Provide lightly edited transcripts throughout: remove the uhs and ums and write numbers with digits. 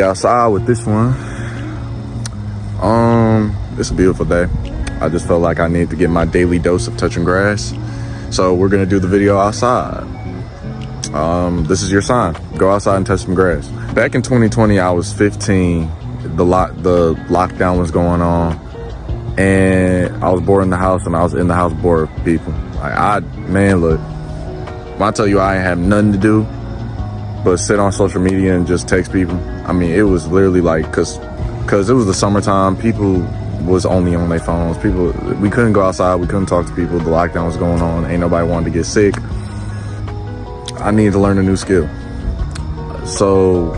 We outside with this one. It's a beautiful day. I just felt like I needed to get my daily dose of touching grass. So we're gonna do the video outside. This is your sign. Go outside and touch some grass. Back in 2020, I was 15. The lockdown was going on, and I was bored in the house, and I was in the house bored with people. Man, look, when I tell you I ain't have nothing to do but sit on social media and just text people, I mean, it was literally like, cause it was the summertime, people was only on their phones. We couldn't go outside, we couldn't talk to people, the lockdown was going on, ain't nobody wanted to get sick. I needed to learn a new skill. So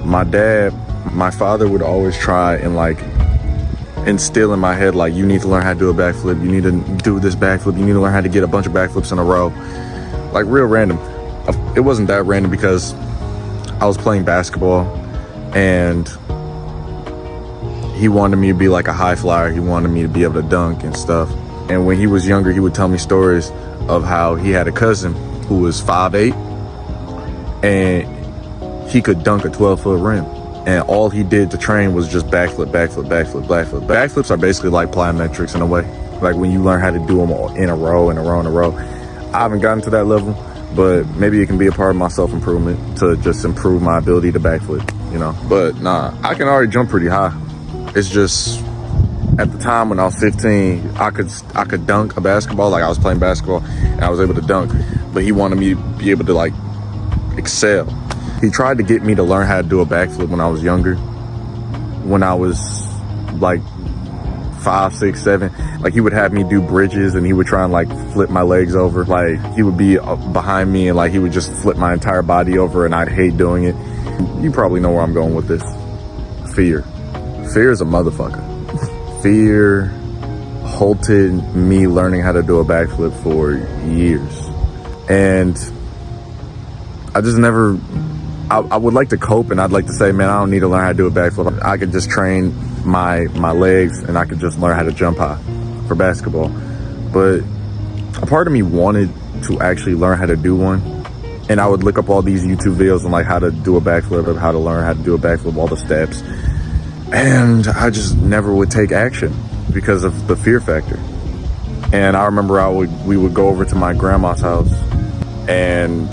my father would always try and like instill in my head, like, you need to learn how to do a backflip, you need to do this backflip, you need to learn how to get a bunch of backflips in a row. Like, real random. It wasn't that random because I was playing basketball and he wanted me to be like a high flyer. He wanted me to be able to dunk and stuff. And when he was younger, he would tell me stories of how he had a cousin who was 5'8", and he could dunk a 12-foot rim. And all he did to train was just backflip, backflip, backflip, backflip. Backflips are basically like plyometrics in a way. Like when you learn how to do them all in a row, in a row, in a row. I haven't gotten to that level, but maybe it can be a part of my self-improvement to just improve my ability to backflip, you know? But nah, I can already jump pretty high. It's just, at the time when I was 15, I could dunk a basketball. Like, I was playing basketball and I was able to dunk, but he wanted me to be able to like excel. He tried to get me to learn how to do a backflip when I was younger. When I was like 5, 6, 7, like he would have me do bridges and he would try and like flip my legs over. Like he would be behind me and like he would just flip my entire body over, and I'd hate doing it. You probably know where I'm going with this. Fear. Fear is a motherfucker. Fear halted me learning how to do a backflip for years. And I just never, I would like to cope and I'd like to say, man, I don't need to learn how to do a backflip. I could just train my legs and I could just learn how to jump high for basketball. But a part of me wanted to actually learn how to do one. And I would look up all these YouTube videos on like how to do a backflip, or how to learn how to do a backflip, all the steps. And I just never would take action because of the fear factor. And I remember we would go over to my grandma's house, and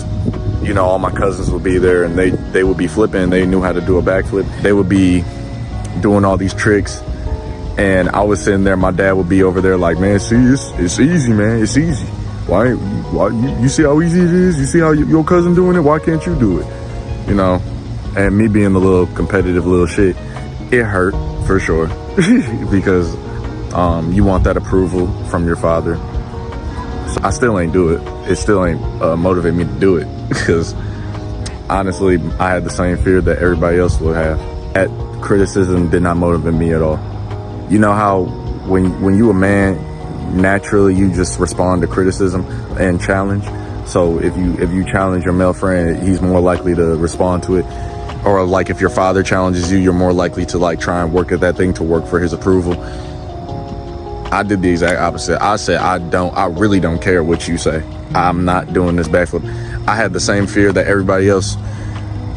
you know, all my cousins would be there, and they would be flipping. They knew how to do a backflip. They would be doing all these tricks, and I was sitting there. My dad would be over there like, man, see, it's easy, man. It's easy. Why you see how easy it is? You see how your cousin doing it? Why can't you do it? You know, and me being the little competitive little shit, it hurt for sure because you want that approval from your father. So I still ain't do it. It still ain't motivate me to do it because honestly, I had the same fear that everybody else would have. That criticism did not motivate me at all. You know how when you a man, naturally you just respond to criticism and challenge. So if you challenge your male friend, he's more likely to respond to it. Or like if your father challenges you, you're more likely to like try and work at that thing to work for his approval. I did the exact opposite. I said, I really don't care what you say. I'm not doing this backflip. I had the same fear that everybody else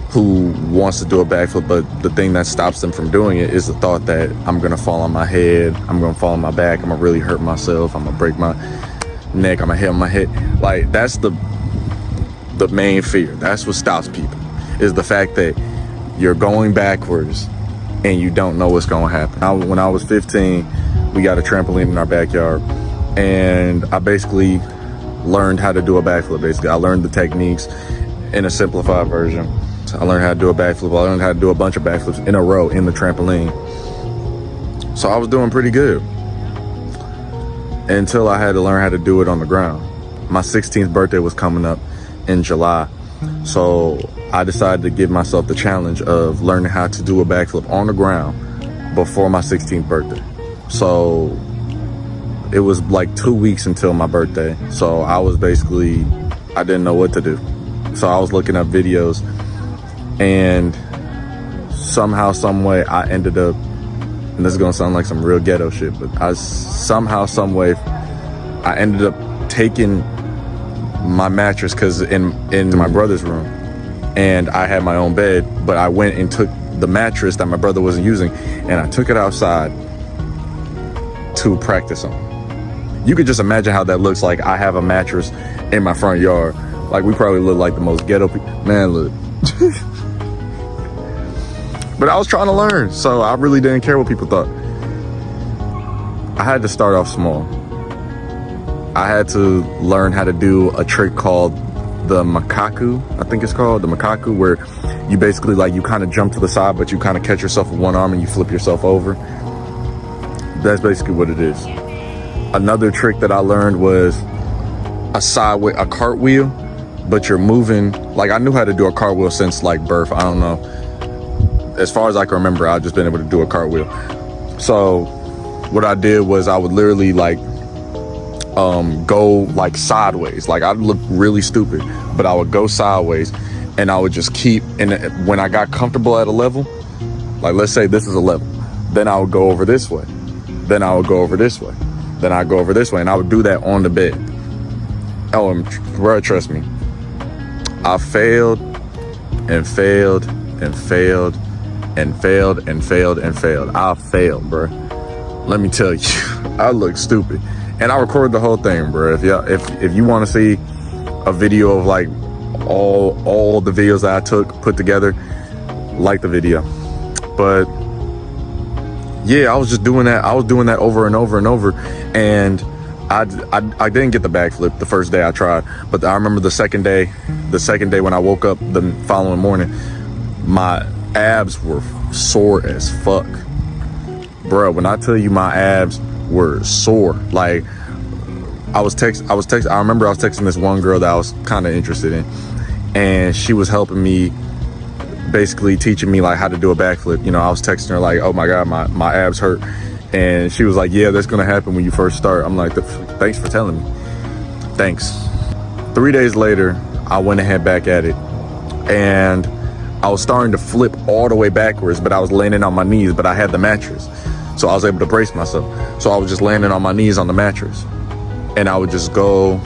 who wants to do a backflip, but the thing that stops them from doing it is the thought that I'm gonna fall on my head, I'm gonna fall on my back, I'm gonna really hurt myself, I'm gonna break my neck, I'm gonna hit my head. Like, that's the main fear. That's what stops people, is the fact that you're going backwards and you don't know what's gonna happen. When I was 15, we got a trampoline in our backyard, and I basically learned how to do a backflip. Basically, I learned the techniques in a simplified version. I learned how to do a backflip. I learned how to do a bunch of backflips in a row in the trampoline. So I was doing pretty good until I had to learn how to do it on the ground. My 16th birthday was coming up in July. So I decided to give myself the challenge of learning how to do a backflip on the ground before my 16th birthday. So it was like 2 weeks until my birthday. So I was basically, I didn't know what to do. So I was looking up videos, and somehow, some way I ended up, and this is gonna sound like some real ghetto shit, but somehow, some way I ended up taking my mattress, cause in my brother's room, and I had my own bed, but I went and took the mattress that my brother wasn't using, and I took it outside to practice on. You could just imagine how that looks. Like, I have a mattress in my front yard. Like, we probably look like the most ghetto people. Man, look. But I was trying to learn, so I really didn't care what people thought. I had to start off small. I had to learn how to do a trick called the makaku, I think it's called, the makaku, where you basically, like, you kind of jump to the side, but you kind of catch yourself with one arm and you flip yourself over. That's basically what it is. Another trick that I learned was a cartwheel, but you're moving. Like, I knew how to do a cartwheel since, like, birth. I don't know. As far as I can remember, I've just been able to do a cartwheel. So what I did was I would literally, like, go, like, sideways. Like, I'd look really stupid, but I would go sideways, and I would just keep, and when I got comfortable at a level, like, let's say this is a level, then I would go over this way, then I would go over this way, then I'd go over this way, and I would do that on the bed. Oh, and bro, trust me, I failed and failed and failed and failed and failed and failed. I failed, bro. Let me tell you, I look stupid. And I recorded the whole thing, bro. If you want to see a video of, like, all the videos that I took put together, like the video. But yeah, I was just doing that. I was doing that over and over and over, and I didn't get the backflip the first day I tried, but I remember the second day when I woke up the following morning, my abs were sore as fuck, bro. When I tell you my abs were sore, like, I remember I was texting this one girl that I was kind of interested in, and she was helping me, basically teaching me, like, how to do a backflip. You know, I was texting her like, oh my god, my abs hurt, and she was like, yeah, that's gonna happen when you first start. I'm like, thanks for telling me. Thanks. 3 days later, I went ahead back at it, and I was starting to flip all the way backwards, but I was landing on my knees, but I had the mattress, so I was able to brace myself. So I was just landing on my knees on the mattress, and I would just go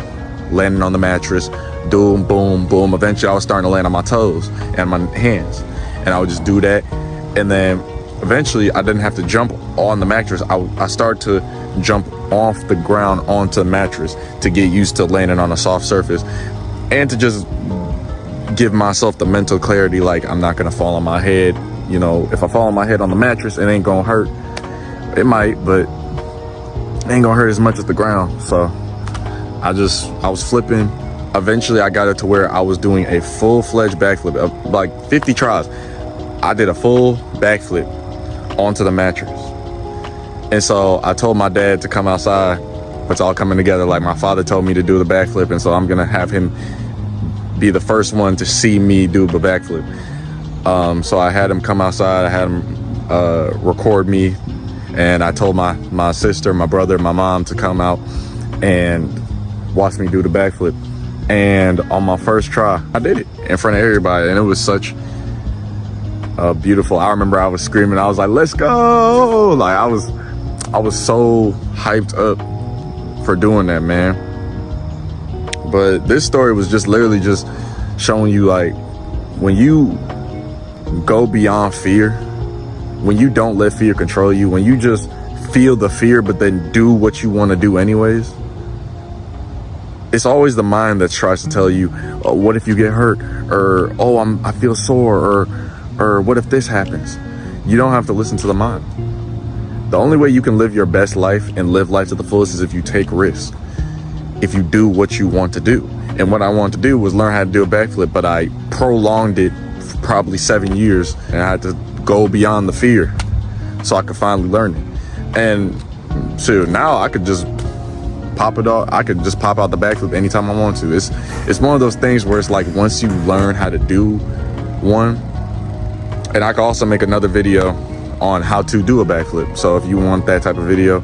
landing on the mattress, boom, boom, boom. Eventually I was starting to land on my toes and my hands, and I would just do that. And then eventually I didn't have to jump on the mattress. I started to jump off the ground onto the mattress to get used to landing on a soft surface, and to just give myself the mental clarity, like, I'm not gonna fall on my head. You know, if I fall on my head on the mattress, it ain't gonna hurt. It might, but it ain't gonna hurt as much as the ground. So I was flipping. Eventually I got it to where I was doing a full-fledged backflip of like 50 tries. I did a full backflip onto the mattress. And so I told my dad to come outside. It's all coming together. Like, my father told me to do the backflip, and so I'm gonna have him be the first one to see me do the backflip. So I had him come outside. I had him record me, and I told my sister, my brother, my mom to come out and watch me do the backflip. And on my first try, I did it in front of everybody, and it was such beautiful. I remember I was screaming. I was like, let's go. Like, I was so hyped up for doing that, man. But this story was just literally just showing you, like, when you go beyond fear, when you don't let fear control you, when you just feel the fear but then do what you want to do anyways, it's always the mind that tries to tell you, oh, what if you get hurt, or oh, I feel sore, or what if this happens? You don't have to listen to the mind. The only way you can live your best life and live life to the fullest is if you take risks, if you do what you want to do. And what I wanted to do was learn how to do a backflip, but I prolonged it for probably 7 years, and I had to go beyond the fear so I could finally learn it. And so now I could just pop it out. I could just pop out the backflip anytime I want to. It's one of those things where it's like, once you learn how to do one, and I could also make another video on how to do a backflip. So if you want that type of video,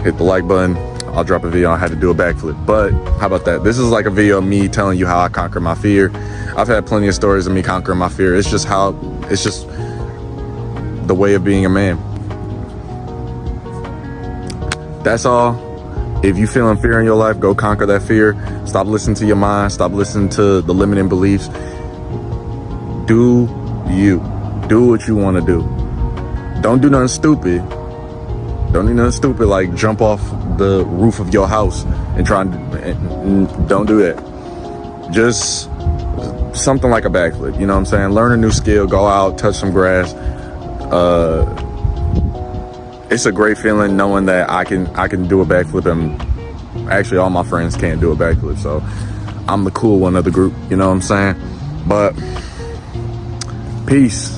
hit the like button. I'll drop a video on how to do a backflip. But how about that? This is like a video of me telling you how I conquer my fear. I've had plenty of stories of me conquering my fear. It's just the way of being a man. That's all. If you feeling fear in your life, go conquer that fear. Stop listening to your mind. Stop listening to the limiting beliefs. Do you. Do what you want to do. Don't do nothing stupid. Don't do nothing stupid like jump off the roof of your house and don't do that. Just something like a backflip, you know what I'm saying? Learn a new skill, go out, touch some grass. It's a great feeling knowing that I can do a backflip, and actually all my friends can't do a backflip, so I'm the cool one of the group, you know what I'm saying? But peace.